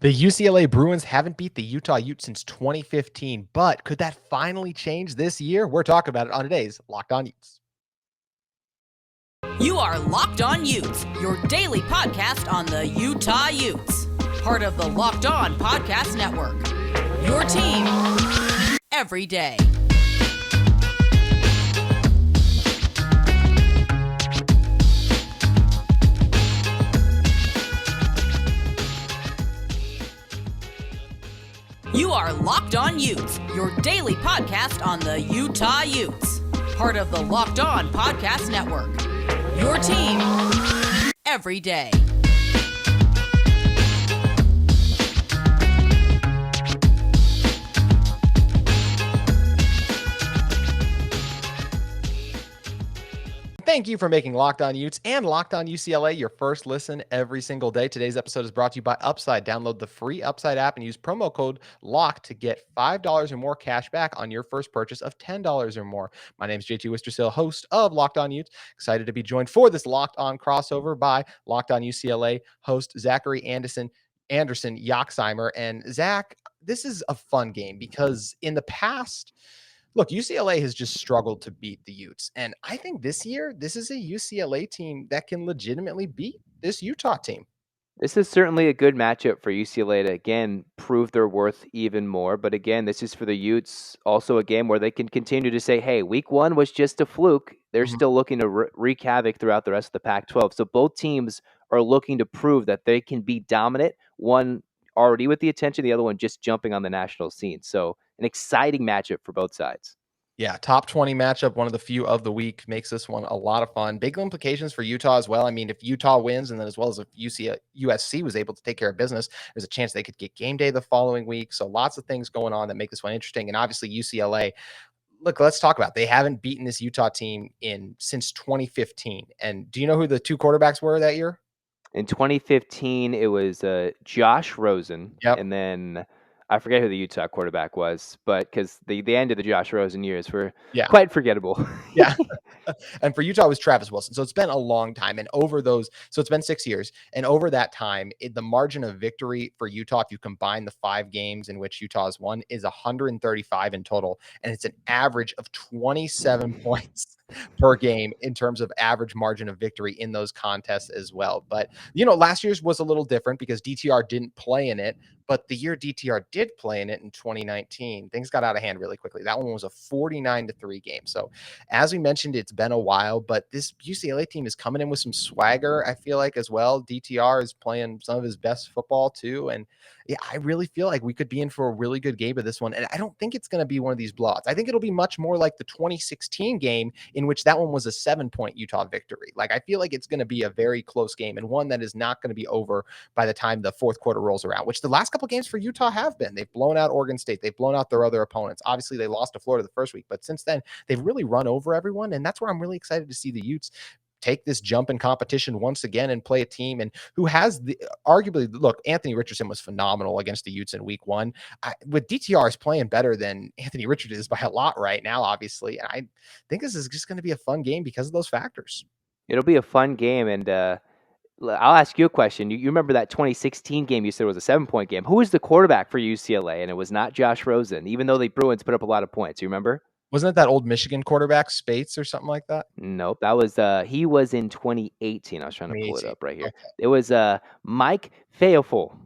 The UCLA Bruins haven't beat the Utah Utes since 2015, but could that finally change this year? We're talking about it on today's Locked On Utes. You are Locked On Utes, your daily podcast on the Utah Utes. Part of the Locked On Podcast Network. Your team every day. You are Locked On Utes, your daily podcast on the Utah Utes. Part of the Locked On Podcast Network. Your team every day. Thank you for making Locked On Utes and Locked On UCLA your first listen every single day. Today's episode is brought to you by Upside. Download the free Upside app and use promo code LOCK to get $5 or more cash back on your first purchase of $10 or more. My name is JT Wistrcill, host of Locked On Utes. Excited to be joined for this Locked On crossover by Locked On UCLA host Zachary Anderson Yoxsimer. And Zach, this is a fun game because in the past, look, UCLA has just struggled to beat the Utes. And I think this year, this is a UCLA team that can legitimately beat this Utah team. This is certainly a good matchup for UCLA to, again, prove their worth even more. But again, this is for the Utes, also a game where they can continue to say, hey, week one was just a fluke. They're still looking to wreak havoc throughout the rest of the Pac-12. So both teams are looking to prove that they can be dominant, one already with the attention, the other one just jumping on the national scene. So an exciting matchup for both sides. Yeah, top 20 matchup, one of the few of the week, makes this one a lot of fun. Big implications for Utah as well. I mean, if Utah wins, and then as well as if USC was able to take care of business, there's a chance they could get game day the following week. So lots of things going on that make this one interesting. And obviously UCLA, look, let's talk about it. They haven't beaten this Utah team since 2015. And do you know who the two quarterbacks were that year? In 2015, it was Josh Rosen, and then I forget who the Utah quarterback was, but because the end of the Josh Rosen years were quite forgettable. Yeah. And for Utah, it was Travis Wilson. So it's been a long time. And over those, so it's been 6 years. And over that time, the margin of victory for Utah, if you combine the 5 games in which Utah has won, is 135 in total. And it's an average of 27 points per game in terms of average margin of victory in those contests as well. But, last year's was a little different because DTR didn't play in it. But the year DTR did play in it in 2019, things got out of hand really quickly. That one was a 49-3 game. So as we mentioned, it's been a while, but this UCLA team is coming in with some swagger, I feel like, as well. DTR is playing some of his best football too. And yeah, I really feel like we could be in for a really good game of this one. And I don't think it's going to be one of these blowouts. I think it'll be much more like the 2016 game in which that one was a 7-point Utah victory. Like, I feel like it's going to be a very close game and one that is not going to be over by the time the fourth quarter rolls around, which the last couple games for Utah have been. They've blown out Oregon State. They've blown out their other opponents. Obviously, they lost to Florida the first week, but since then, they've really run over everyone. And that's where I'm really excited to see the Utes take this jump in competition once again and play a team and who has arguably, look, Anthony Richardson was phenomenal against the Utes in week one. With DTR is playing better than Anthony Richardson is by a lot right now, obviously. And I think this is just going to be a fun game because of those factors. It'll be a fun game. And I'll ask you a question. You remember that 2016 game you said was a 7-point game. Who was the quarterback for UCLA? And it was not Josh Rosen, even though the Bruins put up a lot of points. You remember? Wasn't it that old Michigan quarterback, Spates, or something like that? Nope. That was he was in 2018. I was trying to pull it up right here. Okay. It was Mike Feoful,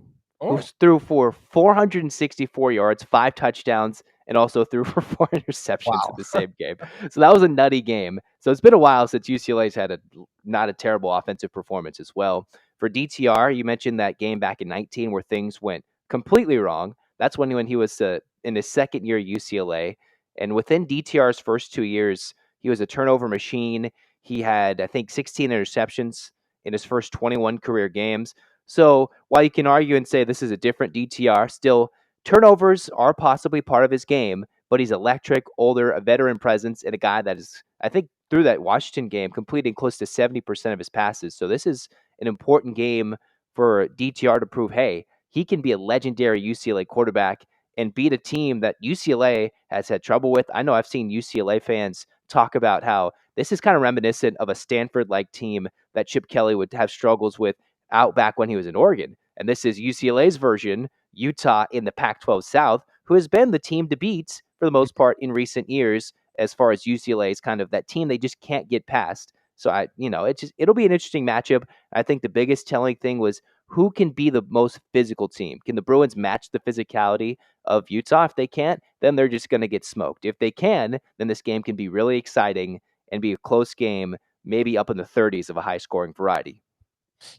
who threw for 464 yards, 5 touchdowns, and also threw for 4 interceptions in the same game. So that was a nutty game. So it's been a while since UCLA's had not a terrible offensive performance as well. For DTR, you mentioned that game back in 19 where things went completely wrong. That's when he was in his second year at UCLA. And within DTR's first 2 years, he was a turnover machine. He had, I think, 16 interceptions in his first 21 career games. So while you can argue and say this is a different DTR, still turnovers are possibly part of his game, but he's electric, older, a veteran presence, and a guy that is, I think, through that Washington game, completing close to 70% of his passes. So this is an important game for DTR to prove, hey, he can be a legendary UCLA quarterback and beat a team that UCLA has had trouble with. I know I've seen UCLA fans talk about how this is kind of reminiscent of a Stanford-like team that Chip Kelly would have struggles with out back when he was in Oregon. And this is UCLA's version, Utah in the Pac-12 South, who has been the team to beat for the most part in recent years as far as UCLA is kind of that team they just can't get past. So it'll be an interesting matchup. I think the biggest telling thing was who can be the most physical team. Can the Bruins match the physicality of Utah? If they can't, then they're just going to get smoked. If they can, then this game can be really exciting and be a close game, maybe up in the 30s of a high scoring variety.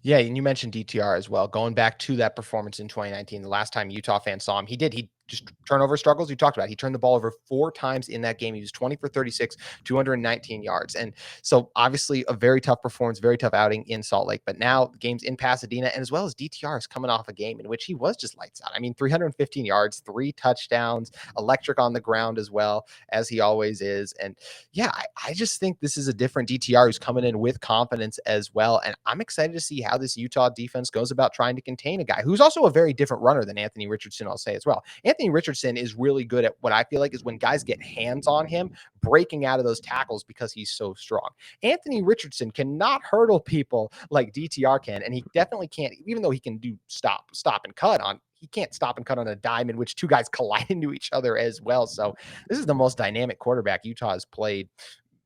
Yeah, and you mentioned DTR as well. Going back to that performance in 2019, the last time Utah fans saw him, he just turnover struggles you talked about. He turned the ball over 4 times in that game. He was 20 for 36, 219 yards. And so obviously a very tough performance, very tough outing in Salt Lake. But now the game's in Pasadena, and as well as DTR is coming off a game in which he was just lights out. I mean, 315 yards, 3 touchdowns, electric on the ground as well, as he always is. And yeah, I just think this is a different DTR who's coming in with confidence as well. And I'm excited to see how this Utah defense goes about trying to contain a guy who's also a very different runner than Anthony Richardson, I'll say as well. Anthony Richardson is really good at what I feel like is when guys get hands on him, breaking out of those tackles because he's so strong. Anthony Richardson cannot hurdle people like DTR can, and he definitely can't, even though he can do stop and cut on, he can't stop and cut on a dime in which 2 guys collide into each other as well. So this is the most dynamic quarterback Utah has played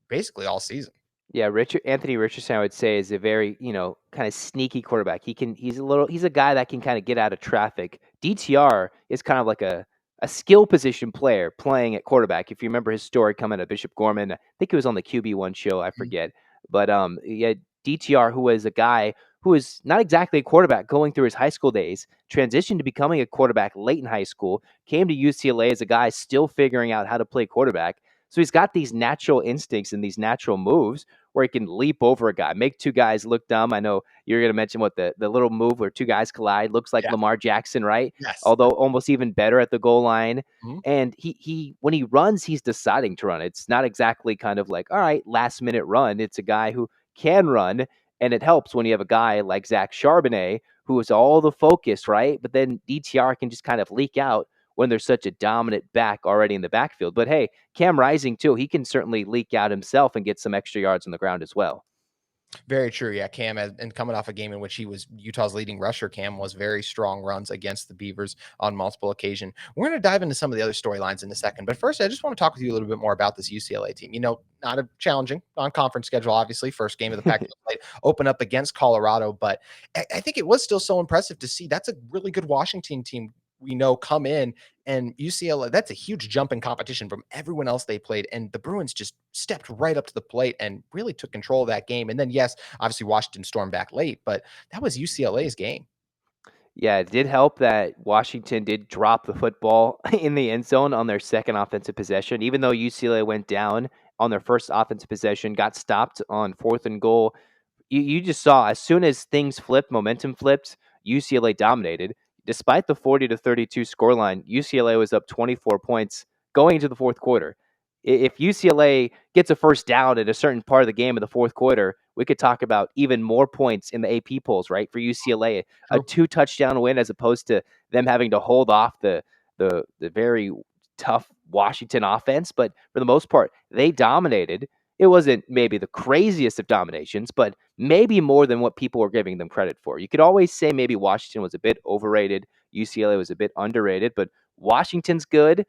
basically all season. Yeah, Anthony Richardson, I would say, is a very, kind of sneaky quarterback. He's a guy that can kind of get out of traffic. DTR is kind of like a skill position player playing at quarterback. If you remember his story coming to Bishop Gorman, I think it was on the QB1 show, I forget. But yeah, DTR, who was a guy who was not exactly a quarterback going through his high school days, transitioned to becoming a quarterback late in high school, came to UCLA as a guy still figuring out how to play quarterback. So he's got these natural instincts and these natural moves where he can leap over a guy, make 2 guys look dumb. I know you're going to mention what the little move where 2 guys collide looks like Lamar Jackson, right? Yes. Although almost even better at the goal line. Mm-hmm. And he when he runs, he's deciding to run. It's not exactly kind of like, all right, last minute run. It's a guy who can run. And it helps when you have a guy like Zach Charbonnet, who is all the focus, right? But then DTR can just kind of leak out when there's such a dominant back already in the backfield. But hey, Cam Rising too, he can certainly leak out himself and get some extra yards on the ground as well. Very true. Yeah, Cam, and coming off a game in which he was Utah's leading rusher, Cam was very strong runs against the Beavers on multiple occasions. We're going to dive into some of the other storylines in a second. But first, I just want to talk with you a little bit more about this UCLA team. Not a challenging non-conference schedule, obviously. First game of the Pac-12 play, open up against Colorado. But I think it was still so impressive to see. That's a really good Washington team come in, and UCLA, that's a huge jump in competition from everyone else they played. And the Bruins just stepped right up to the plate and really took control of that game. And then, yes, obviously Washington stormed back late, but that was UCLA's game. Yeah, it did help that Washington did drop the football in the end zone on their second offensive possession, even though UCLA went down on their first offensive possession, got stopped on 4th and goal. You just saw as soon as things flipped, momentum flipped, UCLA dominated. Despite the 40-32 scoreline, UCLA was up 24 points going into the 4th quarter. If UCLA gets a first down at a certain part of the game in the 4th quarter, we could talk about even more points in the AP polls, right? For UCLA, a 2-touchdown win as opposed to them having to hold off the very tough Washington offense. But for the most part, they dominated. It wasn't maybe the craziest of dominations, but maybe more than what people were giving them credit for. You could always say maybe Washington was a bit overrated, UCLA was a bit underrated, but Washington's good,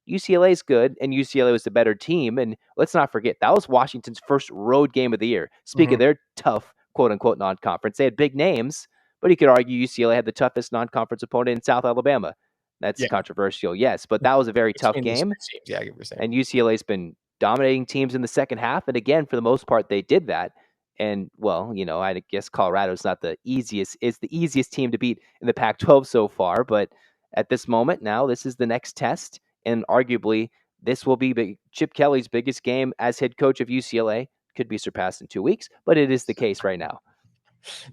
UCLA's good, and UCLA was the better team. And let's not forget, that was Washington's first road game of the year. Speaking of their tough, quote-unquote, non-conference, they had big names, but you could argue UCLA had the toughest non-conference opponent in South Alabama. That's controversial, yes, but that was a very tough game. Yeah, I get what you're saying. And UCLA's been dominating teams in the second half. And again, for the most part, they did that. And well, I guess Colorado's not the easiest team to beat in the Pac-12 so far. But at this moment now, this is the next test. And arguably, this will be Chip Kelly's biggest game as head coach of UCLA. Could be surpassed in 2 weeks, but it is the case right now.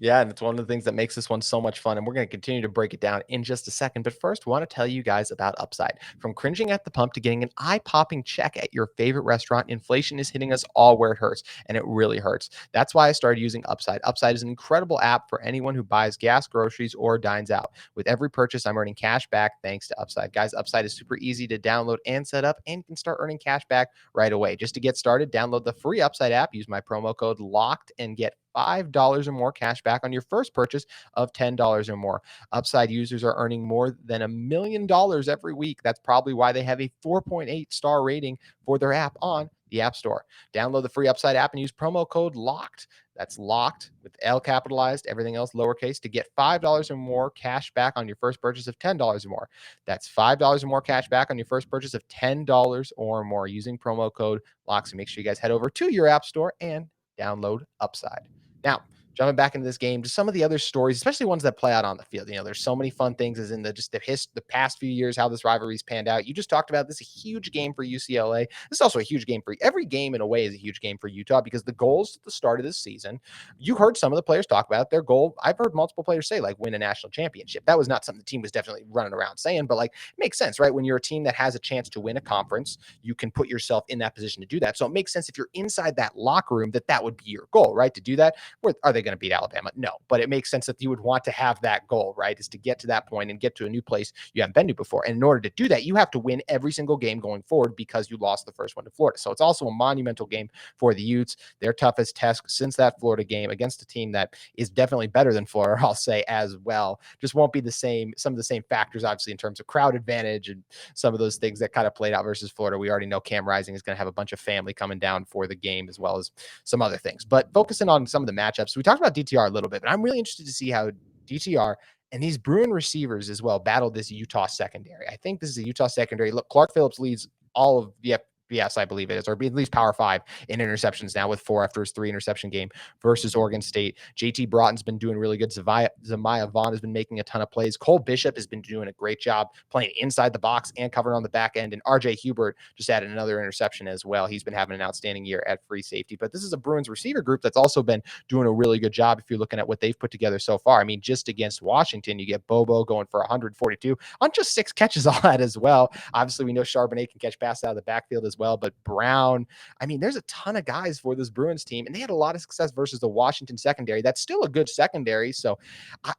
Yeah, and it's one of the things that makes this one so much fun. And we're going to continue to break it down in just a second. But first, we want to tell you guys about Upside. From cringing at the pump to getting an eye-popping check at your favorite restaurant, inflation is hitting us all where it hurts, and it really hurts. That's why I started using Upside. Upside is an incredible app for anyone who buys gas, groceries, or dines out. With every purchase, I'm earning cash back thanks to Upside. Guys, Upside is super easy to download and set up, and you can start earning cash back right away. Just to get started, download the free Upside app, use my promo code LOCKED, and get $5 or more cash back on your first purchase of $10 or more. Upside users are earning more than $1 million every week. That's probably why they have a 4.8 star rating for their app on the App Store. Download the free Upside app and use promo code LOCKED. That's locked with L capitalized, everything else lowercase, to get $5 or more cash back on your first purchase of $10 or more. That's $5 or more cash back on your first purchase of $10 or more using promo code LOCKED. So make sure you guys head over to your App Store and download Upside. Now, jumping back into this game, just some of the other stories, especially ones that play out on the field. There's so many fun things as in the past few years, how this rivalry's panned out. You just talked about this is a huge game for UCLA. This is also a huge game for every game in a way is a huge game for Utah because the goals at the start of this season, you heard some of the players talk about their goal. I've heard multiple players say win a national championship. That was not something the team was definitely running around saying, but it makes sense, right? When you're a team that has a chance to win a conference, you can put yourself in that position to do that. So it makes sense if you're inside that locker room that would be your goal, right? To do that. Are they going to beat Alabama? No, but it makes sense that you would want to have that goal, right? Is to get to that point and get to a new place you haven't been to before. And in order to do that, you have to win every single game going forward because you lost the first one to Florida. So it's also a monumental game for the Utes. Their toughest test since that Florida game against a team that is definitely better than Florida, I'll say as well. Just won't be the same, some of the same factors, obviously, in terms of crowd advantage and some of those things that kind of played out versus Florida. We already know Cam Rising is going to have a bunch of family coming down for the game as well as some other things. But focusing on some of the matchups, we talked about DTR a little bit, but I'm really interested to see how DTR and these Bruin receivers as well battled this Utah secondary. I think this is a Utah secondary. Look, Clark Phillips leads all of the FBS, I believe it is, or at least Power 5 in interceptions now with 4 after his 3 interception game versus Oregon State. JT Broughton's been doing really good. Zamiah Vaughn has been making a ton of plays. Cole Bishop has been doing a great job playing inside the box and covering on the back end. And RJ Hubert just added another interception as well. He's been having an outstanding year at free safety. But this is a Bruins receiver group that's also been doing a really good job if you're looking at what they've put together so far. I mean, just against Washington, you get Bobo going for 142 on just 6 catches all that as well. Obviously, we know Charbonnet can catch passes out of the backfield as well, but Brown, I mean, there's a ton of guys for this Bruins team, and they had a lot of success versus the Washington secondary. That's still a good secondary. So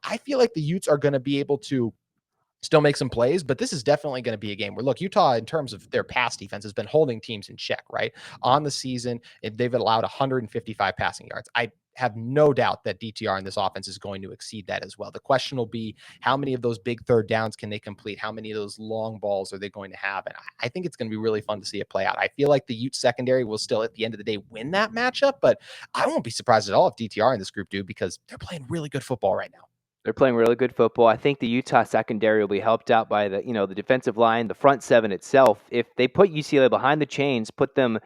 I feel like the Utes are going to be able to still make some plays, but this is definitely going to be a game where, look, Utah, in terms of their pass defense, has been holding teams in check, right? On the season, they've allowed 155 passing yards. I have no doubt that DTR in this offense is going to exceed that as well. The question will be how many of those big third downs can they complete? How many of those long balls are they going to have? And I think it's going to be really fun to see it play out. I feel like the Utes secondary will still, at the end of the day, win that matchup, but I won't be surprised at all if DTR in this group do because they're playing really good football right now. They're playing really good football. I think the Utah secondary will be helped out by the defensive line, the front seven itself. If they put UCLA behind the chains, put them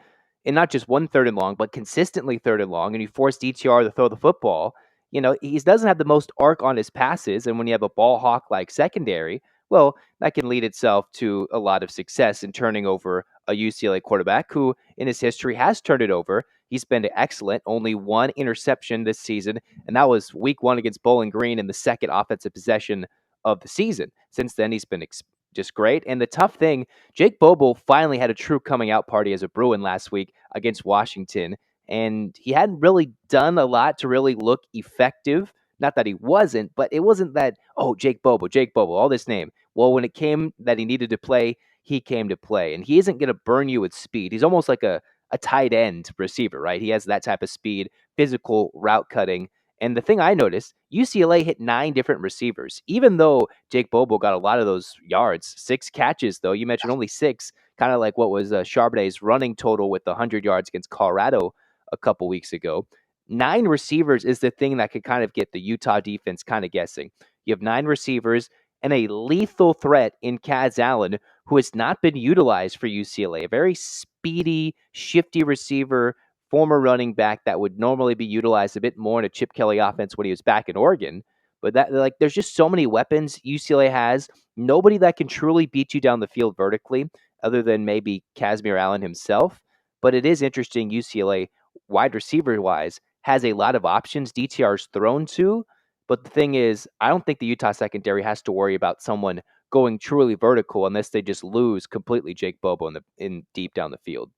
in not just 1 3rd and long, but consistently 3rd and long, and you force DTR to throw the football, he doesn't have the most arc on his passes. And when you have a ball hawk like secondary, well, that can lead itself to a lot of success in turning over a UCLA quarterback who in his history has turned it over. He's been excellent, only 1 interception this season, and that was week 1 against Bowling Green in the second offensive possession of the season. Since then, he's been just great. And the tough thing, Jake Bobo finally had a true coming out party as a Bruin last week against Washington, and he hadn't really done a lot to really look effective. Not that he wasn't, but it wasn't that, Jake Bobo, all this name. Well, when it came that he needed to play, he came to play. And he isn't going to burn you with speed. He's almost like a tight end receiver, right? He has that type of speed, physical route cutting. And the thing I noticed, UCLA hit 9 different receivers, even though Jake Bobo got a lot of those yards. 6 catches, though. You mentioned only 6, kind of like what was Charbonnet's running total with the 100 yards against Colorado a couple weeks ago. 9 receivers is the thing that could kind of get the Utah defense kind of guessing. You have 9 receivers and a lethal threat in Kaz Allen, who has not been utilized for UCLA. A very speedy, shifty receiver, former running back that would normally be utilized a bit more in a Chip Kelly offense when he was back in Oregon. But there's just so many weapons UCLA has. Nobody that can truly beat you down the field vertically, other than maybe Kazmir Allen himself. But it is interesting, UCLA, wide receiver-wise, has a lot of options DTR's thrown to. But the thing is, I don't think the Utah secondary has to worry about someone going truly vertical unless they just lose completely Jake Bobo in deep down the field.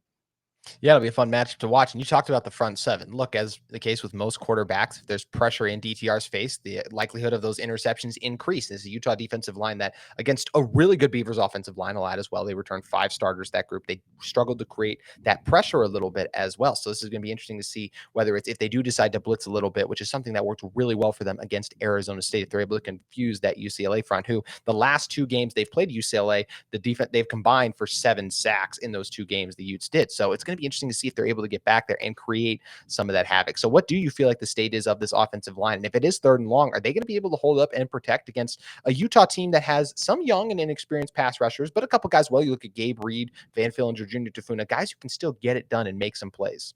Yeah, it'll be a fun matchup to watch. And you talked about the front seven. Look, as the case with most quarterbacks, if there's pressure in DTR's face, the likelihood of those interceptions increase. This is a Utah defensive line that, against a really good Beavers offensive line, a lot as well. They returned 5 starters, that group. They struggled to create that pressure a little bit as well. So this is going to be interesting to see whether it's, if they do decide to blitz a little bit, which is something that worked really well for them against Arizona State. If they're able to confuse that UCLA front, who the last 2 games they've played UCLA, the defense, they've combined for 7 sacks in those 2 games the Utes did. So it's going to be interesting to see if they're able to get back there and create some of that havoc. So what do you feel like the state is of this offensive line? And if it is 3rd and long, are they going to be able to hold up and protect against a Utah team that has some young and inexperienced pass rushers, but a couple guys, well, you look at Gabe Reed, Van Fillinger, Junior Tafuna, guys who can still get it done and make some plays.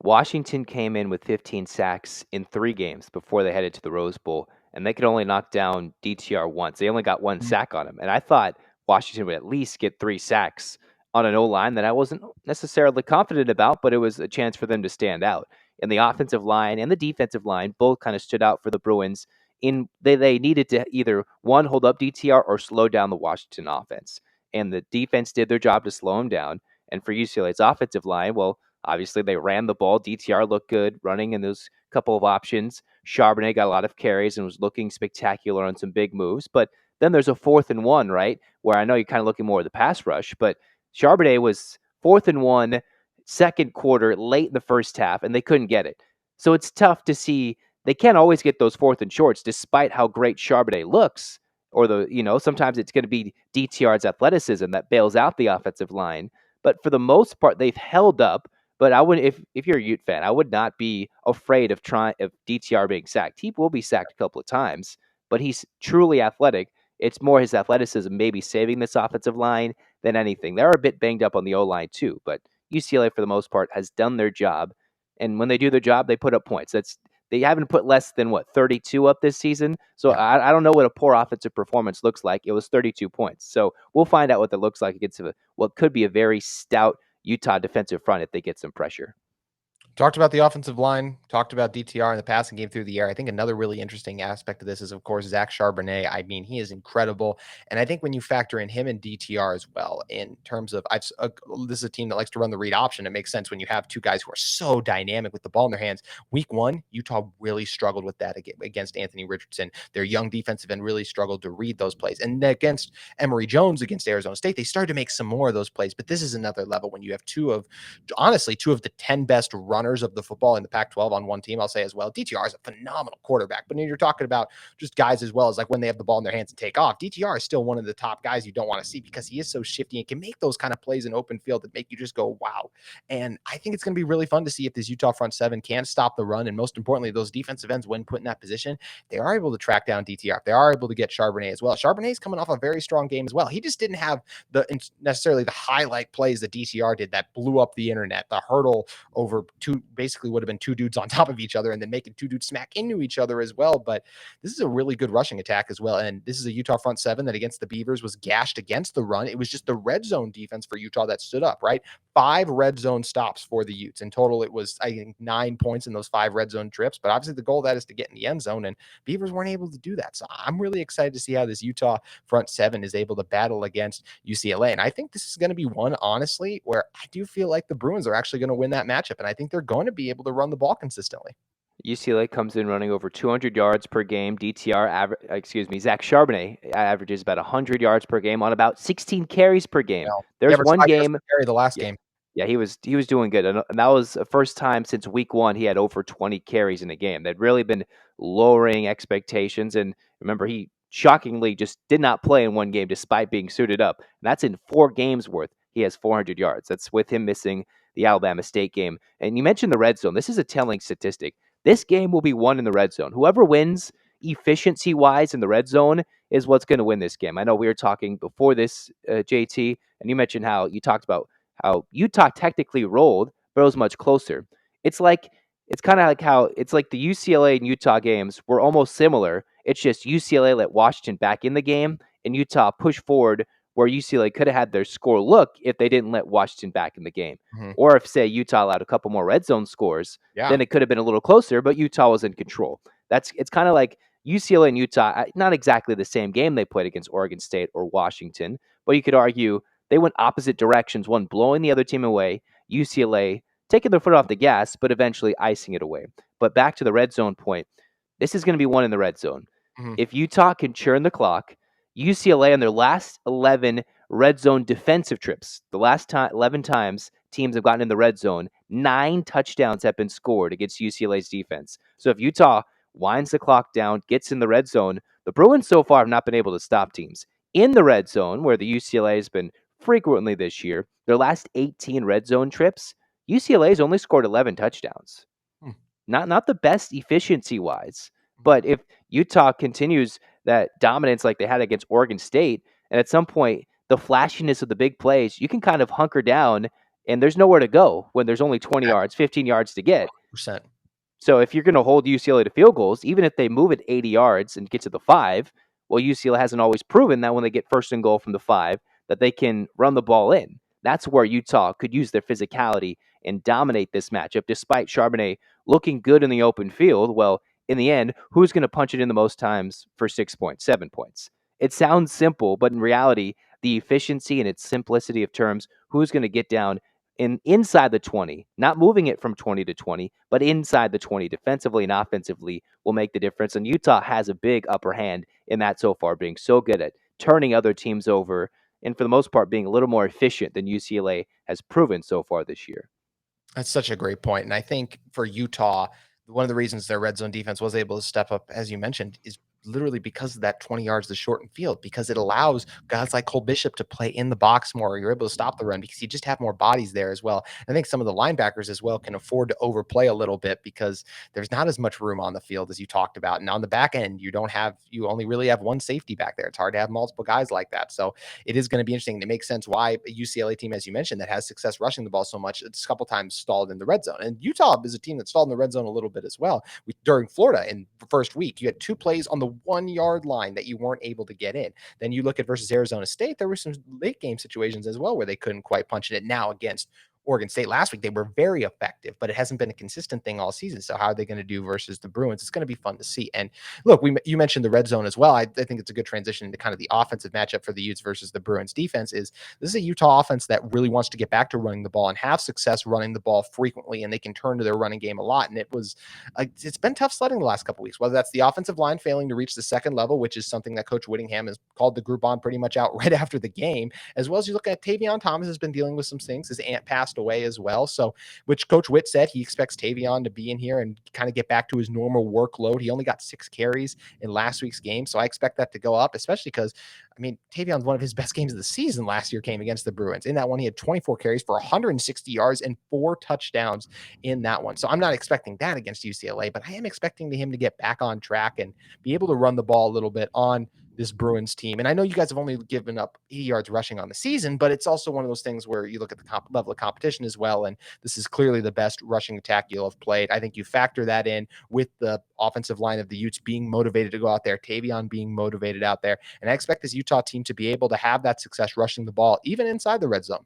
Washington came in with 15 sacks in 3 games before they headed to the Rose Bowl, and they could only knock down DTR once. They only got 1 sack on him, and I thought Washington would at least get 3 sacks on an O-line that I wasn't necessarily confident about, but it was a chance for them to stand out. And the offensive line and the defensive line both kind of stood out for the Bruins. They needed to either, one, hold up DTR or slow down the Washington offense. And the defense did their job to slow them down. And for UCLA's offensive line, well, obviously, they ran the ball. DTR looked good running in those couple of options. Charbonnet got a lot of carries and was looking spectacular on some big moves. But then there's a 4th and 1, right? Where I know you're kind of looking more at the pass rush, but Charbonnet was 4th and 1, second quarter, late in the first half, and they couldn't get it. So it's tough to see. They can't always get those 4th and shorts, despite how great Charbonnet looks. Or sometimes it's going to be DTR's athleticism that bails out the offensive line. But for the most part, they've held up. But I would, if you're a Ute fan, I would not be afraid of DTR being sacked. He will be sacked a couple of times, but he's truly athletic. It's more his athleticism maybe saving this offensive line than anything. They're a bit banged up on the O-line too, but UCLA for the most part has done their job. And when they do their job, they put up points. They haven't put less than 32 up this season. So Yeah. I don't know what a poor offensive performance looks like. It was 32 points. So we'll find out what that looks like against what could be a very stout Utah defensive front if they get some pressure. Talked about the offensive line, talked about DTR in the passing game through the air. I think another really interesting aspect of this is, of course, Zach Charbonnet. I mean, he is incredible. And I think when you factor in him and DTR as well, in terms of, this is a team that likes to run the read option. It makes sense when you have 2 guys who are so dynamic with the ball in their hands. Week 1, Utah really struggled with that against Anthony Richardson. Their young defensive end really struggled to read those plays. And against Emory Jones against Arizona State, they started to make some more of those plays. But this is another level when you have two of the 10 best runners of the football in the Pac-12 on one team. I'll say as well, DTR is a phenomenal quarterback, but you're talking about just guys as well as like when they have the ball in their hands and take off. DTR is still one of the top guys you don't want to see because he is so shifty and can make those kind of plays in open field that make you just go, wow. And I think it's going to be really fun to see if this Utah front seven can stop the run. And most importantly, those defensive ends, when put in that position, they are able to track down DTR. They are able to get Charbonnet as well. Charbonnet's coming off a very strong game as well. He just didn't have necessarily the highlight plays that DTR did that blew up the internet, the hurdle over basically would have been 2 dudes on top of each other and then making 2 dudes smack into each other as well. But this is a really good rushing attack as well. And this is a Utah front seven that against the Beavers was gashed against the run. It was just the red zone defense for Utah that stood up, right? 5 red zone stops for the Utes. In total, it was, I think, 9 points in those 5 red zone trips. But obviously the goal of that is to get in the end zone, and Beavers weren't able to do that. So I'm really excited to see how this Utah front seven is able to battle against UCLA. And I think this is going to be one, honestly, where I do feel like the Bruins are actually going to win that matchup. And I think they're going to be able to run the ball consistently. UCLA comes in running over 200 yards per game. Zach Charbonnet averages about 100 yards per game on about 16 carries per game. There's one game. The last game. Yeah, he was doing good, and that was the first time since week 1 he had over 20 carries in a game. They'd really been lowering expectations, and remember, he shockingly just did not play in one game despite being suited up. And that's in 4 games worth. He has 400 yards. That's with him missing the Alabama State game. And you mentioned the red zone. This is a telling statistic. This game will be won in the red zone. Whoever wins efficiency-wise in the red zone is what's going to win this game. I know we were talking before this, JT, and you mentioned how you talked about how Utah technically rolled, but it was much closer. It's kind of like how it's like the UCLA and Utah games were almost similar. It's just UCLA let Washington back in the game, and Utah pushed forward where UCLA could have had their score look if they didn't let Washington back in the game. Mm-hmm. Or if, say, Utah allowed a couple more red zone scores, then it could have been a little closer, but Utah was in control. It's kind of like UCLA and Utah, not exactly the same game they played against Oregon State or Washington, but you could argue they went opposite directions, one blowing the other team away. UCLA taking their foot off the gas, but eventually icing it away. But back to the red zone point, this is going to be one in the red zone. Mm-hmm. If Utah can churn the clock, UCLA on their last 11 red zone defensive trips, the last 11 times teams have gotten in the red zone, 9 touchdowns have been scored against UCLA's defense. So if Utah winds the clock down, gets in the red zone, the Bruins so far have not been able to stop teams. In the red zone, where the UCLA has been frequently this year, their last 18 red zone trips, UCLA has only scored 11 touchdowns. Not the best efficiency-wise, but if Utah continues that dominance like they had against Oregon State, and at some point the flashiness of the big plays, you can kind of hunker down and there's nowhere to go when there's only 20 yards, 15 yards to get. 100%. So if you're going to hold UCLA to field goals, even if they move it 80 yards and get to the 5, well, UCLA hasn't always proven that when they get first and goal from the 5, that they can run the ball in. That's where Utah could use their physicality and dominate this matchup, despite Charbonnet looking good in the open field. Well, in the end, who's going to punch it in the most times for 6 points, 7 points? It sounds simple, but in reality, the efficiency and its simplicity of terms, who's going to get down inside the 20, not moving it from 20 to 20, but inside the 20 defensively and offensively will make the difference. And Utah has a big upper hand in that so far, being so good at turning other teams over and for the most part being a little more efficient than UCLA has proven so far this year. That's such a great point. And I think for Utah, one of the reasons their red zone defense was able to step up, as you mentioned, is literally because of that 20 yards to shorten field, because it allows guys like Cole Bishop to play in the box more. You're able to stop the run because you just have more bodies there as well. I think some of the linebackers as well can afford to overplay a little bit because there's not as much room on the field as you talked about. And on the back end, you only really have one safety back there. It's hard to have multiple guys like that. So it is going to be interesting. It makes sense why a UCLA team, as you mentioned, that has success rushing the ball so much, it's a couple times stalled in the red zone. And Utah is a team that stalled in the red zone a little bit as well. During Florida in the first week, you had 2 plays on the 1 yard line that you weren't able to get in. Then you look at versus Arizona State, there were some late game situations as well where they couldn't quite punch it. Now against Oregon State last week, they were very effective, but it hasn't been a consistent thing all season. So how are they going to do versus the Bruins? It's going to be fun to see. And look, you mentioned the red zone as well. I think it's a good transition into kind of the offensive matchup for the Utes versus the Bruins defense. This is a Utah offense that really wants to get back to running the ball and have success running the ball frequently, and they can turn to their running game a lot. And it's been tough sledding the last couple of weeks, whether that's the offensive line failing to reach the second level, which is something that Coach Whittingham has called the group on pretty much out right after the game, as well as you look at Tavion Thomas has been dealing with some things. His aunt passed away as well. So, which Coach Witt said he expects Tavion to be in here and kind of get back to his normal workload. He only got 6 carries in last week's game. So I expect that to go up, especially because, I mean, Tavion's one of his best games of the season last year came against the Bruins. In that one, he had 24 carries for 160 yards and 4 touchdowns in that one. So I'm not expecting that against UCLA, but I am expecting him to get back on track and be able to run the ball a little bit on this Bruins team. And I know you guys have only given up 80 yards rushing on the season, but it's also one of those things where you look at the level of competition as well. And this is clearly the best rushing attack you'll have played. I think you factor that in with the offensive line of the Utes being motivated to go out there, Tavion being motivated out there. And I expect this Utah team to be able to have that success rushing the ball, even inside the red zone.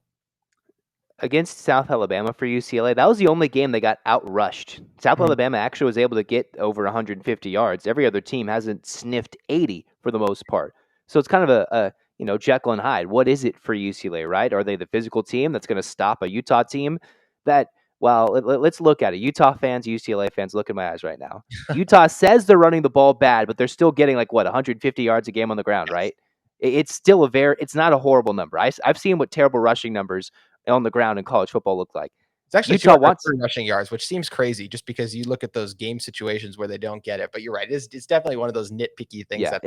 Against South Alabama for UCLA, that was the only game they got outrushed. South Alabama actually was able to get over 150 yards. Every other team hasn't sniffed 80 for the most part. So it's kind of a Jekyll and Hyde. What is it for UCLA, right? Are they the physical team that's going to stop a Utah team that, well, let's look at it. Utah fans, UCLA fans, look at my eyes right now. Utah says they're running the ball bad, but they're still getting 150 yards a game on the ground, right? It's still it's not a horrible number. I've seen what terrible rushing numbers on the ground in college football look like. It's actually Utah wants rushing yards, which seems crazy just because you look at those game situations where they don't get it. But you're right. It's definitely one of those nitpicky things that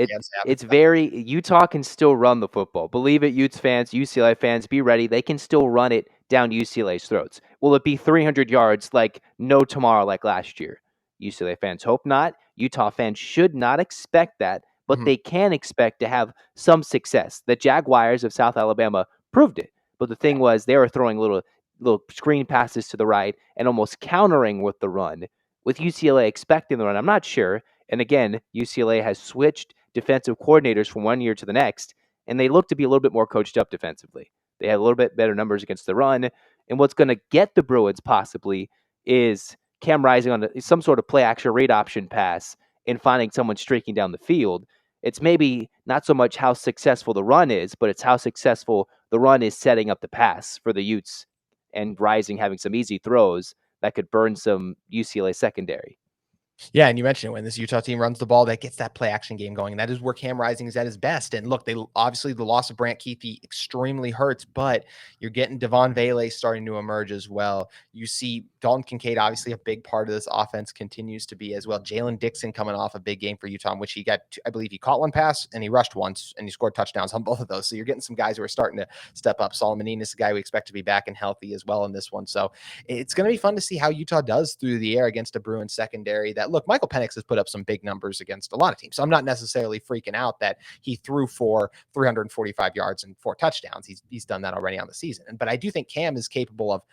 it's very Utah can still run the football. Believe it, Utes fans, UCLA fans, be ready. They can still run it down UCLA's throats. Will it be 300 yards like no tomorrow like last year? UCLA fans hope not. Utah fans should not expect that, but they can expect to have some success. The Jaguars of South Alabama proved it. But the thing was, they were throwing little screen passes to the right and almost countering with the run. With UCLA expecting the run, I'm not sure. And again, UCLA has switched defensive coordinators from one year to the next, and they look to be a little bit more coached up defensively. They had a little bit better numbers against the run. And what's going to get the Bruins possibly is Cam Rising on some sort of play action read option pass and finding someone streaking down the field. It's maybe not so much how successful the run is, but it's how successful the run is setting up the pass for the Utes. and Rising having some easy throws that could burn some UCLA secondary. Yeah, and you mentioned it, when this Utah team runs the ball, that gets that play action game going. And that is where Cam Rising is at his best. And look, they obviously, the loss of Brant Keithy extremely hurts, but you're getting Devon Vele starting to emerge as well. You see Dalton Kincaid, obviously a big part of this offense, continues to be as well. Jalen Dixon coming off a big game for Utah, in which he got, I believe he caught one pass and he rushed once and he scored touchdowns on both of those. So you're getting some guys who are starting to step up. Solomon is a guy we expect to be back and healthy as well in this one. So it's going to be fun to see how Utah does through the air against a Bruins secondary that, look, Michael Penix has put up some big numbers against a lot of teams. So I'm not necessarily freaking out that he threw for 345 yards and 4 touchdowns. He's done that already on the season. But I do think Cam is capable of,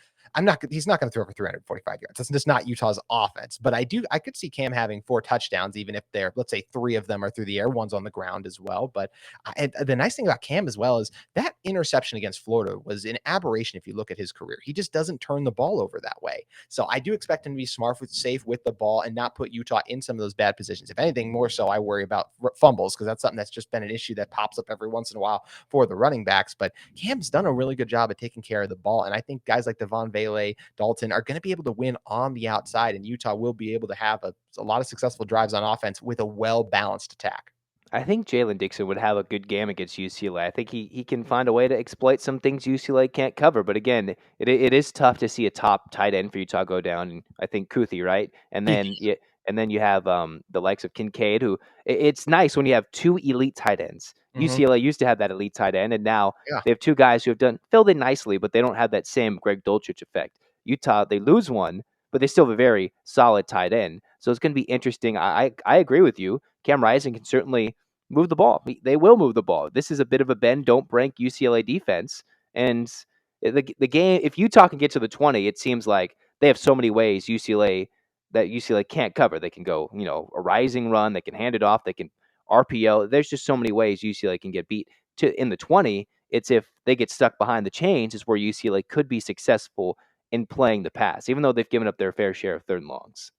he's not going to throw for 345 yards. That's just not Utah's offense. But I could see Cam having 4 touchdowns, even if let's say 3 of them are through the air, one's on the ground as well. But the nice thing about Cam as well is that interception against Florida was an aberration if you look at his career. He just doesn't turn the ball over that way. So I do expect him to be safe with the ball and not put Utah in some of those bad positions. If anything, more so, I worry about fumbles, because that's something that's just been an issue that pops up every once in a while for the running backs. But Cam's done a really good job of taking care of the ball. And I think guys like Devon Vele, Dalton are going to be able to win on the outside, and Utah will be able to have a lot of successful drives on offense with a well-balanced attack. I think Jalen Dixon would have a good game against UCLA. I think he can find a way to exploit some things UCLA can't cover. But again, it is tough to see a top tight end for Utah go down. And I think Kuthi, right? And then you have the likes of Kincaid, who it's nice when you have 2 elite tight ends. UCLA used to have that elite tight end, and now they have 2 guys who have filled in nicely, but they don't have that same Greg Dulcich effect. Utah, they lose one, but they still have a very solid tight end. So it's going to be interesting. I agree with you. Cam Rising can certainly move the ball. They will move the ball. This is a bit of a bend, don't break UCLA defense. And the game, if Utah can get to the 20, it seems like they have so many ways UCLA can't cover. They can go, a rising run. They can hand it off. They can RPO. There's just so many ways UCLA can get beat in the 20. It's if they get stuck behind the chains is where UCLA could be successful in playing the pass, even though they've given up their fair share of 3rd and longs.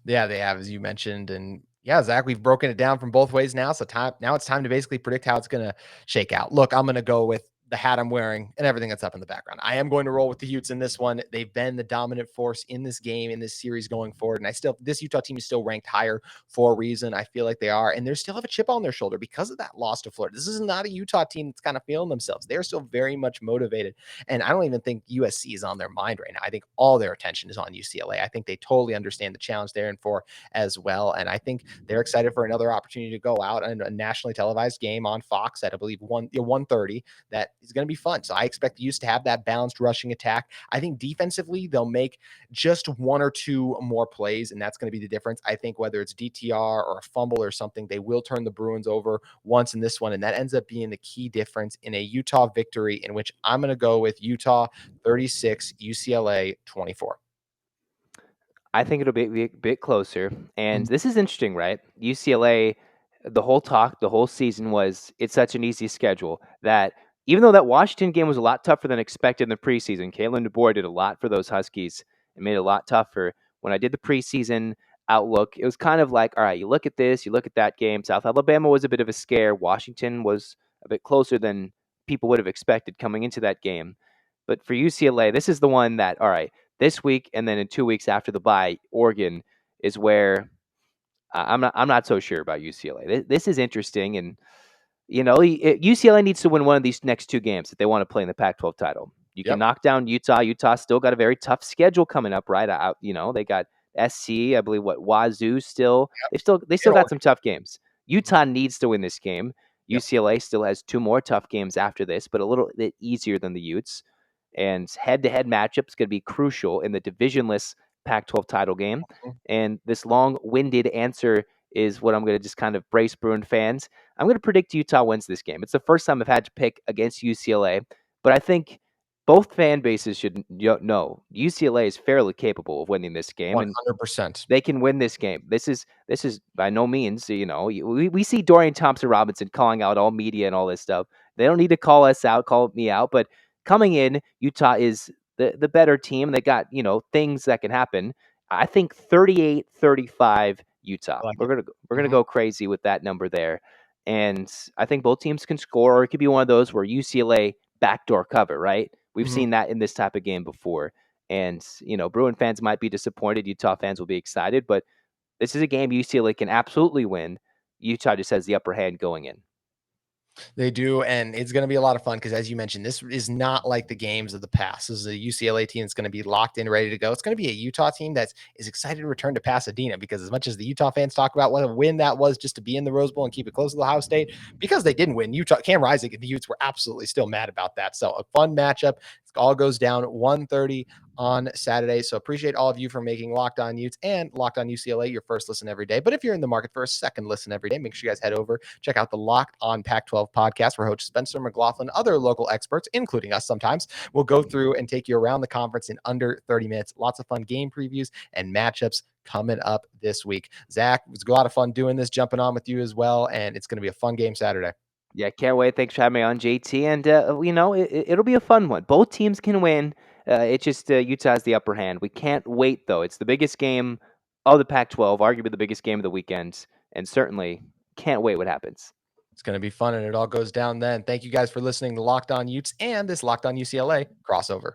Yeah, they have, as you mentioned. And yeah, Zach, we've broken it down from both ways now. So now it's time to basically predict how it's going to shake out. Look, I'm going to go with the hat I'm wearing and everything that's up in the background. I am going to roll with the Utes in this one. They've been the dominant force in this game, in this series going forward. And this Utah team is still ranked higher for a reason. I feel like they are. And they still have a chip on their shoulder because of that loss to Florida. This is not a Utah team that's kind of feeling themselves. They're still very much motivated. And I don't even think USC is on their mind right now. I think all their attention is on UCLA. I think they totally understand the challenge they're in for as well. And I think they're excited for another opportunity to go out and a nationally televised game on Fox at, I believe, 1:30. That is going to be fun. So I expect the Utes to have that balanced rushing attack. I think defensively, they'll make just 1 or 2 more plays, and that's going to be the difference. I think whether it's DTR or a fumble or something, they will turn the Bruins over once in this one, and that ends up being the key difference in a Utah victory, in which I'm going to go with Utah 36, UCLA 24. I think it'll be a bit closer. And this is interesting, right? UCLA, the whole season was it's such an easy schedule that even though that Washington game was a lot tougher than expected in the preseason, Kalen DeBoer did a lot for those Huskies and made it a lot tougher. When I did the preseason outlook, it was kind of like, all right, you look at this, you look at that game. South Alabama was a bit of a scare. Washington was a bit closer than people would have expected coming into that game. But for UCLA, this is the one that, all right, this week and then in 2 weeks after the bye, Oregon is where I'm not so sure about UCLA. This is interesting, and UCLA needs to win one of these next 2 games if they want to play in the Pac-12 title. You can knock down Utah. Utah still got a very tough schedule coming up, right? They got SC, I believe, Wazoo still. They still got some tough games. Utah needs to win this game. UCLA still has 2 more tough games after this, but a little bit easier than the Utes. And head-to-head matchups going to be crucial in the divisionless Pac-12 title game. And this long-winded answer is what I'm going to just kind of brace Bruin fans. I'm going to predict Utah wins this game. It's the first time I've had to pick against UCLA, but I think both fan bases should know UCLA is fairly capable of winning this game. 100%. They can win this game. This is by no means, we see Dorian Thompson Robinson calling out all media and all this stuff. They don't need to call me out, but coming in, Utah is the better team. They got, things that can happen. I think 38-35 Utah. We're gonna go crazy with that number there. And I think both teams can score, or it could be one of those where UCLA backdoor cover, right? We've seen that in this type of game before. And, Bruin fans might be disappointed. Utah fans will be excited. But this is a game UCLA can absolutely win. Utah just has the upper hand going in. They do, and it's going to be a lot of fun because, as you mentioned, this is not like the games of the past. This is a UCLA team that's going to be locked in, ready to go. It's going to be a Utah team that is excited to return to Pasadena because, as much as the Utah fans talk about what a win that was just to be in the Rose Bowl and keep it close to Ohio State, because they didn't win, Cam Rising and the Utes were absolutely still mad about that. So a fun matchup. It all goes down 1:30 on Saturday. So appreciate all of you for making Locked On Utes and Locked On UCLA your first listen every day. But if you're in the market for a second listen every day, make sure you guys head over, check out the Locked On Pac-12 podcast where host Spencer McLaughlin, other local experts, including us sometimes, will go through and take you around the conference in under 30 minutes. Lots of fun game previews and matchups coming up this week. Zach, it was a lot of fun doing this, jumping on with you as well. And it's going to be a fun game Saturday. Yeah, can't wait. Thanks for having me on, JT. And, it'll be a fun one. Both teams can win. It's just Utah has the upper hand. We can't wait, though. It's the biggest game of the Pac-12, arguably the biggest game of the weekend, and certainly can't wait what happens. It's going to be fun, and it all goes down then. Thank you guys for listening to Locked On Utes and this Locked On UCLA crossover.